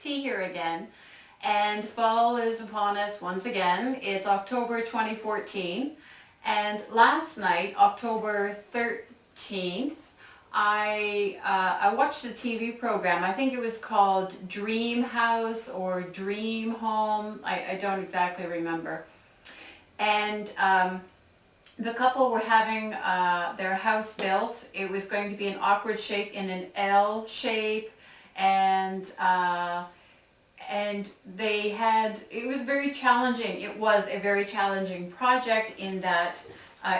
T here again, and fall is upon us once again. It's October 2014, and last night, October 13th, I watched a TV program. I think it was called Dream House or Dream Home. I don't exactly remember. And the couple were having their house built. It was going to be an awkward shape in an L shape, and they had, it was very challenging. It was a very challenging project in that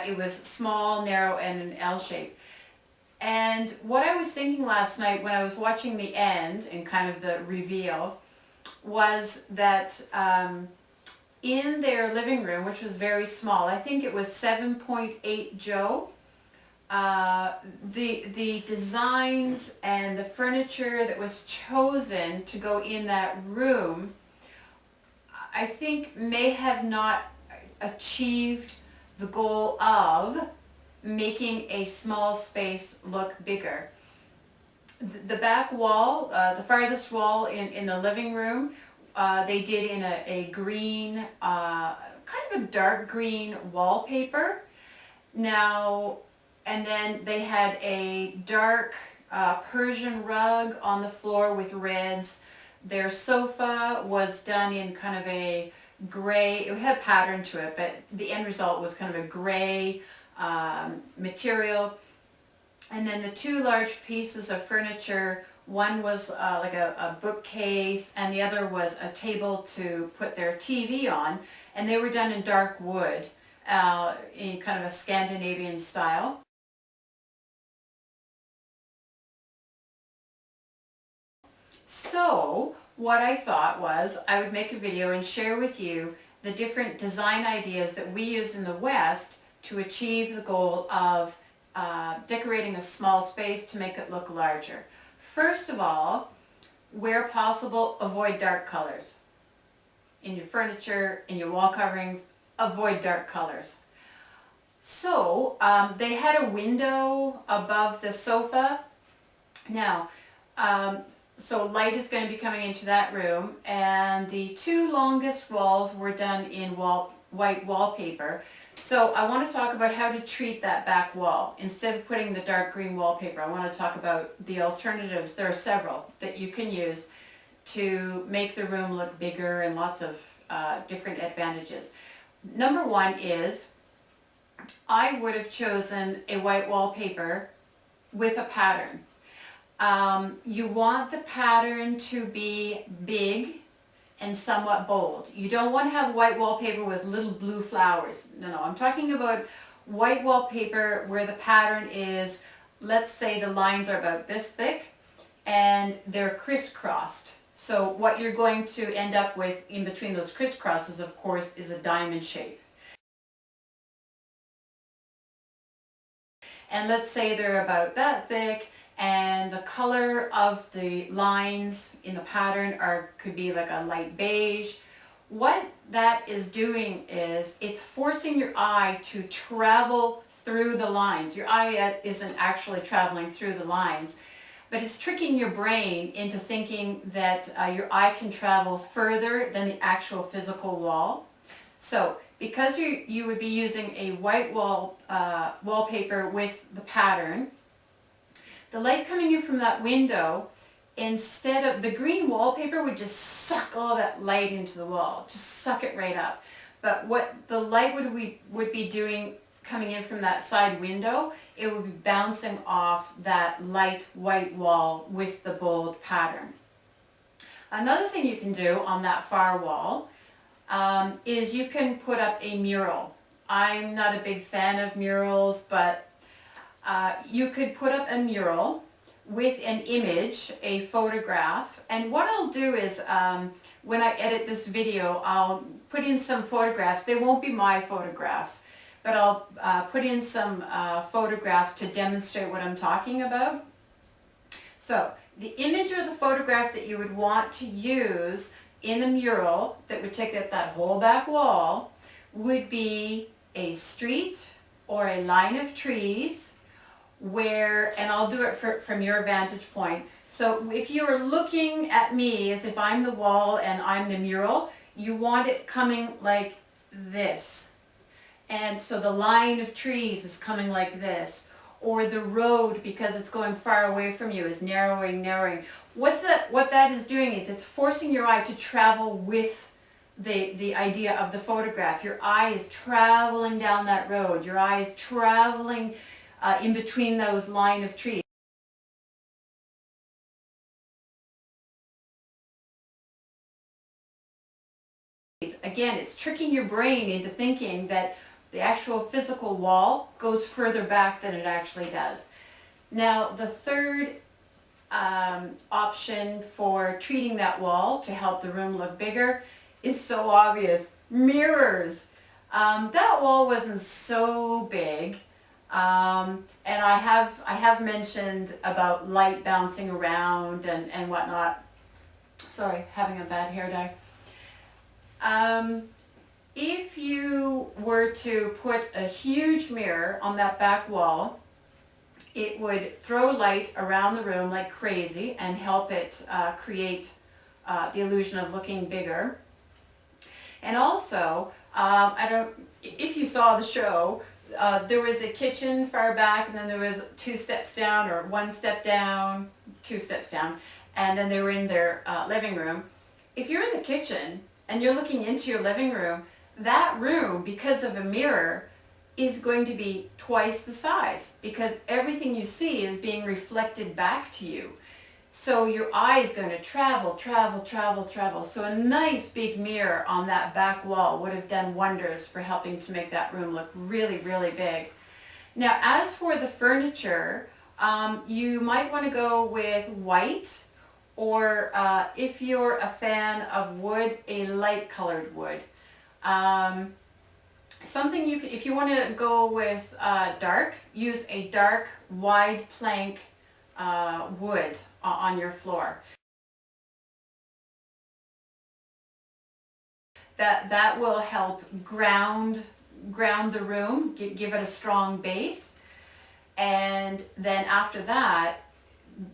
it was small, narrow, and an L shape. And what I was thinking last night when I was watching the end and kind of the reveal was that in their living room, which was very small, I think it was 7.8 Joe, the designs and the furniture that was chosen to go in that room, I think may have not achieved the goal of making a small space look bigger. The back wall, the farthest wall in the living room, they did in a green, kind of a dark green wallpaper. Now, and then they had a dark Persian rug on the floor with reds. Their sofa was done in kind of a gray, it had a pattern to it, but the end result was kind of a gray material. And then the two large pieces of furniture, one was like a bookcase and the other was a table to put their TV on, and they were done in dark wood in kind of a Scandinavian style. So what I thought was I would make a video and share with you the different design ideas that we use in the West to achieve the goal of decorating a small space to make it look larger. First of all, where possible, avoid dark colors. In your furniture, in your wall coverings, avoid dark colors. So they had a window above the sofa. Now, so light is going to be coming into that room, and the two longest walls were done in white wallpaper. So I want to talk about how to treat that back wall. Instead of putting the dark green wallpaper, I want to talk about the alternatives. There are several that you can use to make the room look bigger and lots of different advantages. Number one is I would have chosen a white wallpaper with a pattern. You want the pattern to be big and somewhat bold. You don't want to have white wallpaper with little blue flowers. No, I'm talking about white wallpaper where the pattern is, let's say the lines are about this thick and they're crisscrossed. So what you're going to end up with in between those crisscrosses, of course, is a diamond shape. And let's say they're about that thick, and the color of the lines in the pattern could be like a light beige. What that is doing is it's forcing your eye to travel through the lines. Your eye isn't actually traveling through the lines, but it's tricking your brain into thinking that your eye can travel further than the actual physical wall. So because you would be using a white wallpaper with the pattern, the light coming in from that window, instead of the green wallpaper, would just suck all that light into the wall, just suck it right up. But what the light would be doing coming in from that side window, it would be bouncing off that light white wall with the bold pattern. Another thing you can do on that far wall is you can put up a mural. I'm not a big fan of murals, but you could put up a mural with an image, a photograph, and what I'll do is when I edit this video, I'll put in some photographs. They won't be my photographs, but I'll put in some photographs to demonstrate what I'm talking about. So the image or the photograph that you would want to use in the mural that would take up that whole back wall would be a street or a line of trees where, and I'll do it from your vantage point, So if you're looking at me as if I'm the wall and I'm the mural, you want it coming like this. And so the line of trees is coming like this. Or the road, because it's going far away from you, is narrowing, narrowing. What that is doing is it's forcing your eye to travel with the idea of the photograph. Your eye is traveling down that road. Your eye is traveling in between those line of trees. Again, it's tricking your brain into thinking that the actual physical wall goes further back than it actually does. Now, the third option for treating that wall to help the room look bigger is so obvious: mirrors. That wall wasn't so big, and I have mentioned about light bouncing around and whatnot. Sorry, having a bad hair dye. If you were to put a huge mirror on that back wall, it would throw light around the room like crazy and help it create the illusion of looking bigger. And also, if you saw the show, there was a kitchen far back, and then there was 2 steps down, or 1 step down, 2 steps down, and then they were in their living room. If you're in the kitchen and you're looking into your living room, that room, because of a mirror, is going to be twice the size, because everything you see is being reflected back to you. So your eye is going to travel, travel, travel, travel. So a nice big mirror on that back wall would have done wonders for helping to make that room look really, really big. Now, as for the furniture, you might want to go with white, or if you're a fan of wood, a light colored wood. Something you could, if you want to go with dark, use a dark wide plank wood on your floor. That will help ground the room, give it a strong base. And then after that,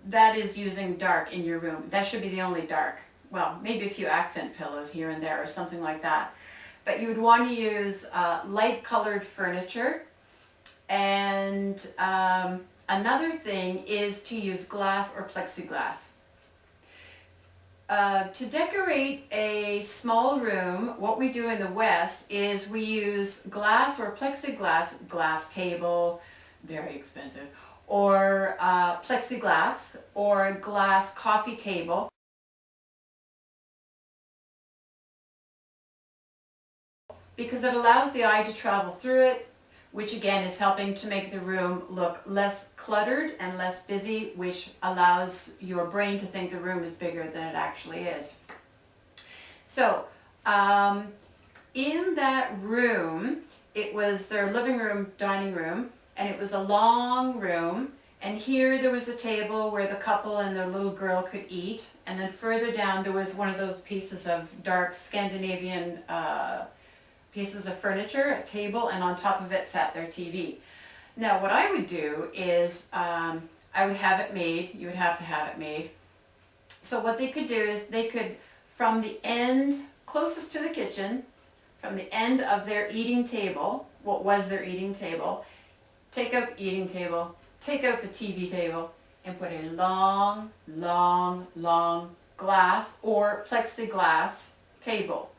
that is using dark in your room. That should be the only dark. Well, maybe a few accent pillows here and there or something like that. But you would want to use light colored furniture. And another thing is to use glass or plexiglass. To decorate a small room, what we do in the West is we use glass or plexiglass, glass table, very expensive, or plexiglass or glass coffee table. Because it allows the eye to travel through it, which again is helping to make the room look less cluttered and less busy, which allows your brain to think the room is bigger than it actually is. So in that room, it was their living room, dining room, and it was a long room. And here there was a table where the couple and their little girl could eat. And then further down there was one of those pieces of dark Scandinavian pieces of furniture, a table, and on top of it sat their TV. Now what I would do is I would have it made. You would have to have it made. So what they could do is they could, from the end closest to the kitchen, from the end of their eating table, what was their eating table, take out the eating table, take out the TV table, and put a long, long, long glass or plexiglass table.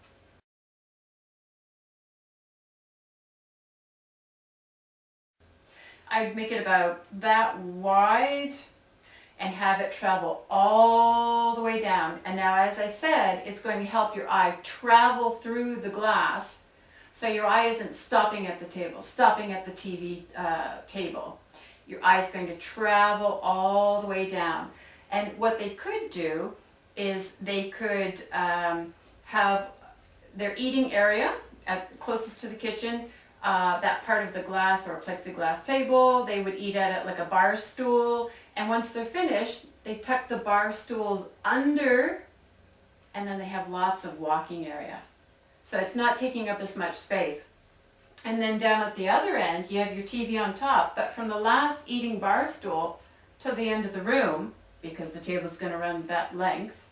I'd make it about that wide and have it travel all the way down. And now, as I said, it's going to help your eye travel through the glass, so your eye isn't stopping at the table, stopping at the TV table. Your eye is going to travel all the way down. And what they could do is they could have their eating area closest to the kitchen, that part of the glass or plexiglass table. They would eat at it like a bar stool, and once they're finished, they tuck the bar stools under, and then they have lots of walking area. So it's not taking up as much space. And then down at the other end, you have your TV on top, but from the last eating bar stool to the end of the room, because the table's going to run that length.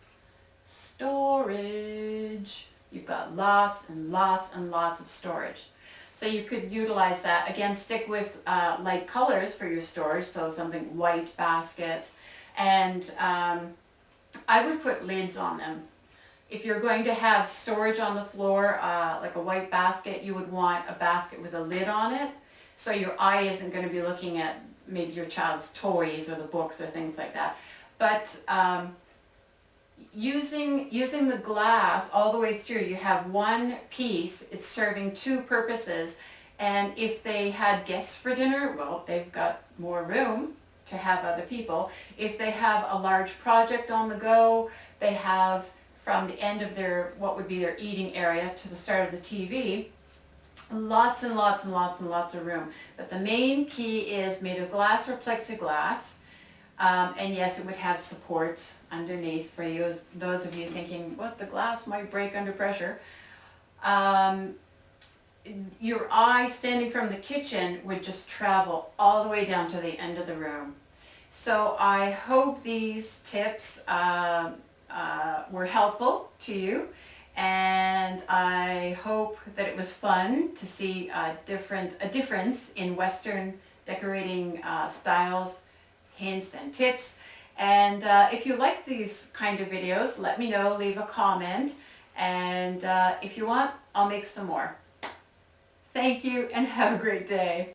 Storage. You've got lots and lots and lots of storage. So you could utilize that. Again, stick with light colors for your storage, so something white baskets. And I would put lids on them. If you're going to have storage on the floor, like a white basket, you would want a basket with a lid on it, so your eye isn't going to be looking at maybe your child's toys or the books or things like that. But using the glass all the way through, you have one piece, it's serving two purposes. And if they had guests for dinner, well, they've got more room to have other people. If they have a large project on the go, they have from the end of their, what would be their eating area to the start of the TV, lots and lots and lots and lots of room. But the main key is made of glass or plexiglass. And yes, it would have supports underneath for you, those of you thinking, what, the glass might break under pressure. Your eye standing from the kitchen would just travel all the way down to the end of the room. So I hope these tips were helpful to you, and I hope that it was fun to see a difference in Western decorating styles, hints and tips. And if you like these kind of videos, let me know, leave a comment, and if you want, I'll make some more. Thank you and have a great day.